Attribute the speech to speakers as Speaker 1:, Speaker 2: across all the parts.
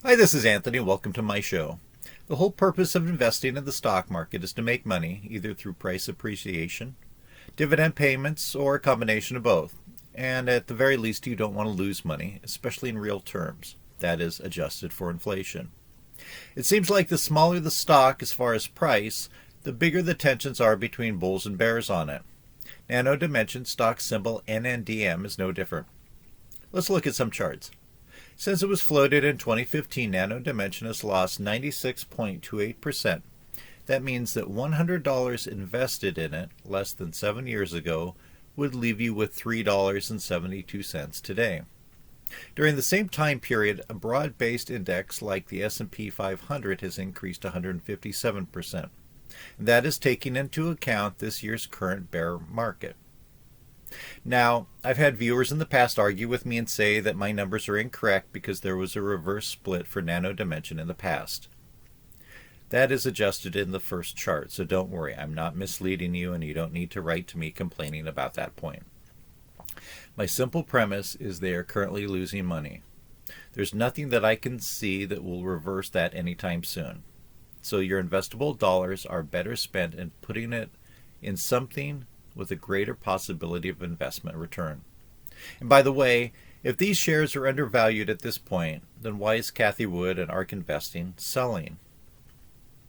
Speaker 1: Hi, this is Anthony. Welcome to my show. The whole purpose of investing in the stock market is to make money, either through price appreciation, dividend payments, or a combination of both. And at the very least, you don't want to lose money, especially in real terms, that is, adjusted for inflation. It seems like the smaller the stock as far as price, the bigger the tensions are between bulls and bears on it. Nano Dimension stock symbol NNDM is no different. Let's look at some charts. Since it was floated in 2015, Nano Dimension has lost 96.28%. That means that $100 invested in it less than 7 years ago would leave you with $3.72 today. During the same time period, a broad-based index like the S&P 500 has increased 157%. That is taking into account this year's current bear market. Now, I've had viewers in the past argue with me and say that my numbers are incorrect because there was a reverse split for Nano Dimension in the past. That is adjusted in the first chart, so don't worry, I'm not misleading you and you don't need to write to me complaining about that point. My simple premise is they are currently losing money. There's nothing that I can see that will reverse that anytime soon. So your investable dollars are better spent in putting it in something with a greater possibility of investment return. And by the way, if these shares are undervalued at this point, then why is Cathie Wood and ARK Investing selling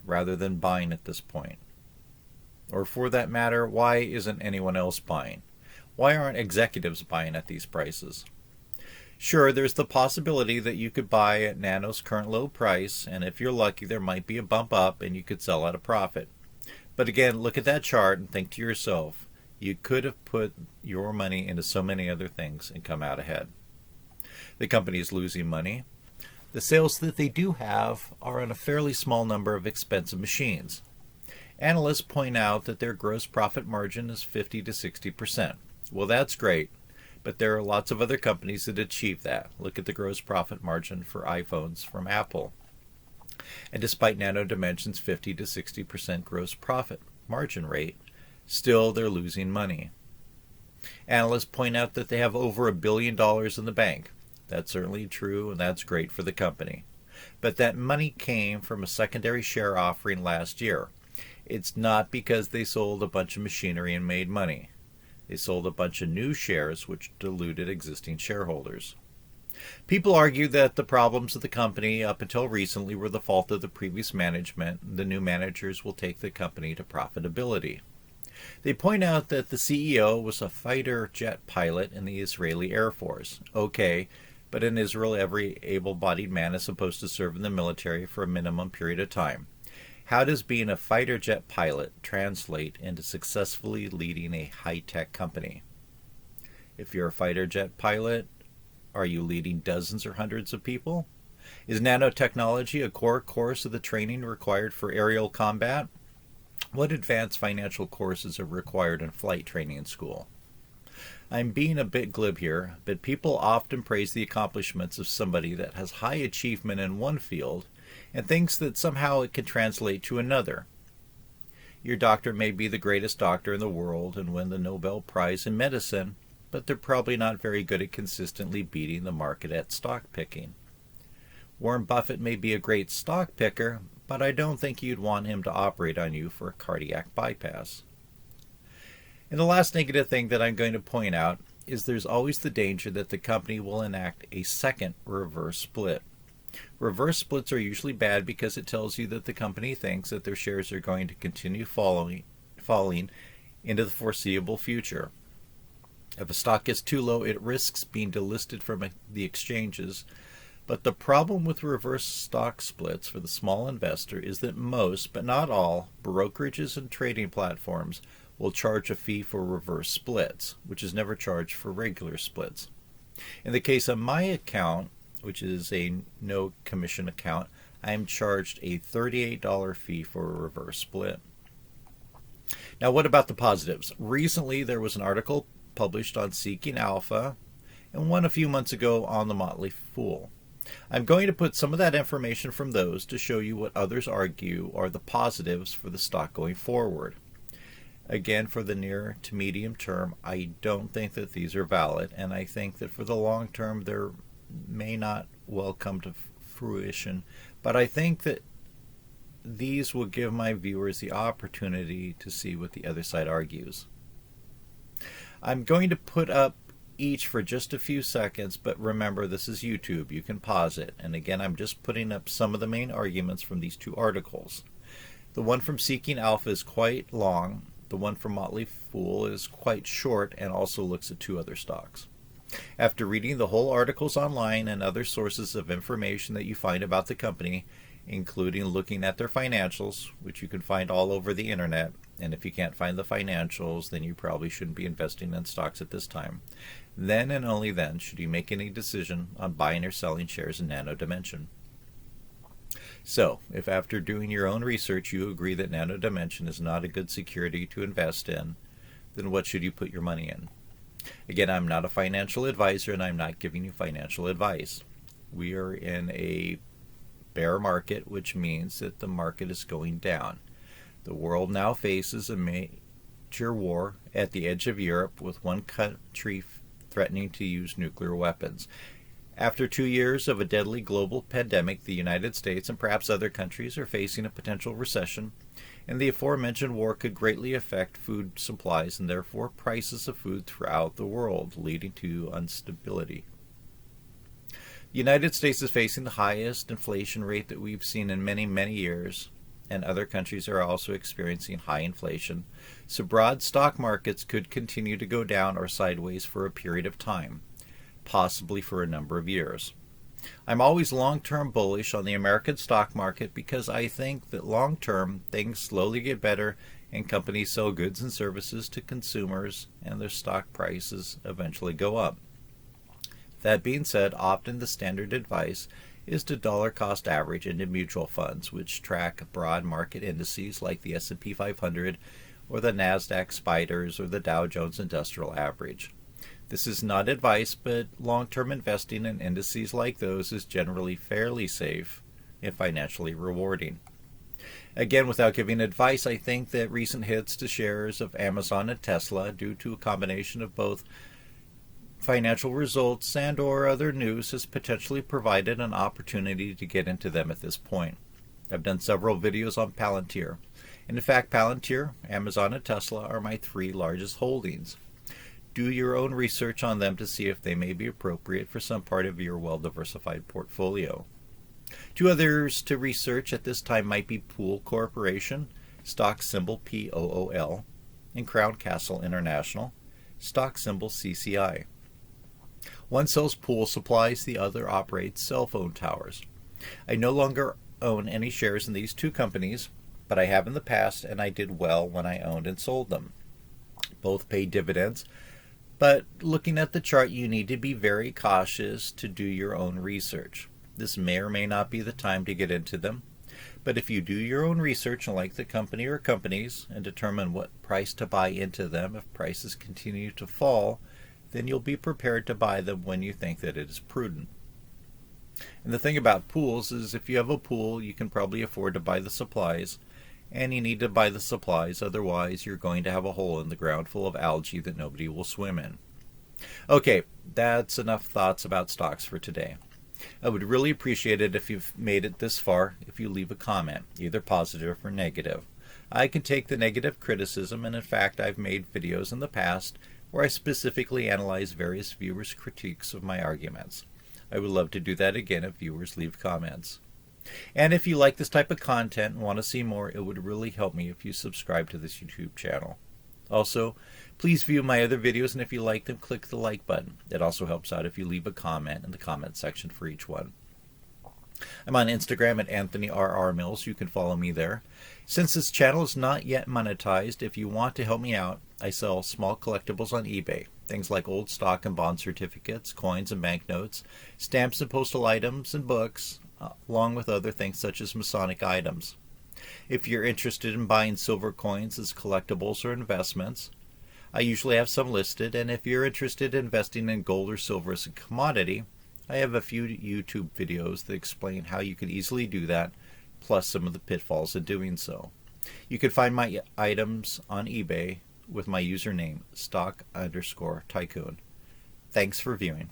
Speaker 1: rather than buying at this point? Or for that matter, why isn't anyone else buying? Why aren't executives buying at these prices? Sure, there's the possibility that you could buy at Nano's current low price, and if you're lucky, there might be a bump up and you could sell at a profit. But again, look at that chart and think to yourself, you could have put your money into so many other things and come out ahead. The company is losing money. The sales that they do have are on a fairly small number of expensive machines. Analysts point out that their gross profit margin is 50 to 60%. Well, that's great, but there are lots of other companies that achieve that. Look at the gross profit margin for iPhones from Apple. And despite Nano Dimension's 50 to 60% gross profit margin rate, still they're losing money. Analysts point out that they have over $1 billion in the bank. That's certainly true, and that's great for the company. But that money came from a secondary share offering last year. It's not because they sold a bunch of machinery and made money. They sold a bunch of new shares which diluted existing shareholders. People argue that the problems of the company up until recently were the fault of the previous management. The new managers will take the company to profitability. They point out that the CEO was a fighter jet pilot in the Israeli Air Force. Okay, but in Israel every able-bodied man is supposed to serve in the military for a minimum period of time. How does being a fighter jet pilot translate into successfully leading a high-tech company? If you're a fighter jet pilot, are you leading dozens or hundreds of people? Is nanotechnology a core course of the training required for aerial combat? What advanced financial courses are required in flight training school? I'm being a bit glib here, but people often praise the accomplishments of somebody that has high achievement in one field and thinks that somehow it can translate to another. Your doctor may be the greatest doctor in the world and win the Nobel Prize in medicine, but they're probably not very good at consistently beating the market at stock picking. Warren Buffett may be a great stock picker, but I don't think you'd want him to operate on you for a cardiac bypass. And the last negative thing that I'm going to point out is there's always the danger that the company will enact a second reverse split. Reverse splits are usually bad because it tells you that the company thinks that their shares are going to continue falling into the foreseeable future. If a stock gets too low, it risks being delisted from the exchanges. But the problem with reverse stock splits for the small investor is that most, but not all, brokerages and trading platforms will charge a fee for reverse splits, which is never charged for regular splits. In the case of my account, which is a no commission account, I am charged a $38 fee for a reverse split. Now, what about the positives? Recently, there was an article published on Seeking Alpha and one a few months ago on The Motley Fool. I'm going to put some of that information from those to show you what others argue are the positives for the stock going forward. Again, for the near to medium term, I don't think that these are valid, and I think that for the long term, there may not well come to fruition, but I think that these will give my viewers the opportunity to see what the other side argues. I'm going to put up each for just a few seconds, but remember, this is YouTube. You can pause it. And again, I'm just putting up some of the main arguments from these two articles. The one from Seeking Alpha is quite long. The one from Motley Fool is quite short and also looks at two other stocks. After reading the whole articles online and other sources of information that you find about the company, including looking at their financials, which you can find all over the internet, and if you can't find the financials, then you probably shouldn't be investing in stocks at this time. Then and only then should you make any decision on buying or selling shares in Nano Dimension. So, if after doing your own research you agree that Nano Dimension is not a good security to invest in, then what should you put your money in? Again, I'm not a financial advisor and I'm not giving you financial advice. We are in a bear market, which means that the market is going down. The world now faces a major war at the edge of Europe, with one country threatening to use nuclear weapons. After 2 years of a deadly global pandemic, the United States and perhaps other countries are facing a potential recession, and the aforementioned war could greatly affect food supplies and therefore prices of food throughout the world, leading to instability. The United States is facing the highest inflation rate that we've seen in many, many years, and other countries are also experiencing high inflation, so broad stock markets could continue to go down or sideways for a period of time, possibly for a number of years. I'm always long-term bullish on the American stock market because I think that long-term things slowly get better and companies sell goods and services to consumers and their stock prices eventually go up. That being said, often the standard advice is to dollar cost average into mutual funds, which track broad market indices like the S&P 500 or the NASDAQ Spiders or the Dow Jones Industrial Average. This is not advice, but long-term investing in indices like those is generally fairly safe and financially rewarding. Again, without giving advice, I think that recent hits to shares of Amazon and Tesla, due to a combination of both financial results and or other news, has potentially provided an opportunity to get into them at this point. I've done several videos on Palantir. And in fact, Palantir, Amazon, and Tesla are my 3 largest holdings. Do your own research on them to see if they may be appropriate for some part of your well-diversified portfolio. 2 others to research at this time might be Pool Corporation, stock symbol POOL, and Crown Castle International, stock symbol CCI. One sells pool supplies, the other operates cell phone towers. I no longer own any shares in these 2 companies, but I have in the past, and I did well when I owned and sold them. Both pay dividends, but looking at the chart, you need to be very cautious to do your own research. This may or may not be the time to get into them, but if you do your own research and like the company or companies and determine what price to buy into them, if prices continue to fall, then you'll be prepared to buy them when you think that it is prudent. And the thing about pools is if you have a pool, you can probably afford to buy the supplies, and you need to buy the supplies, otherwise you're going to have a hole in the ground full of algae that nobody will swim in. Okay, that's enough thoughts about stocks for today. I would really appreciate it if you've made it this far, if you leave a comment, either positive or negative. I can take the negative criticism, and in fact I've made videos in the past where I specifically analyze various viewers' critiques of my arguments. I would love to do that again if viewers leave comments. And if you like this type of content and want to see more, it would really help me if you subscribe to this YouTube channel. Also, please view my other videos, and if you like them, click the like button. It also helps out if you leave a comment in the comment section for each one. I'm on Instagram at Anthony R.R. Mills. You can follow me there. Since this channel is not yet monetized, if you want to help me out, I sell small collectibles on eBay. Things like old stock and bond certificates, coins and banknotes, stamps and postal items, and books, along with other things such as Masonic items. If you're interested in buying silver coins as collectibles or investments, I usually have some listed, and if you're interested in investing in gold or silver as a commodity, I have a few YouTube videos that explain how you can easily do that, plus some of the pitfalls in doing so. You can find my items on eBay with my username, stock_tycoon. Thanks for viewing.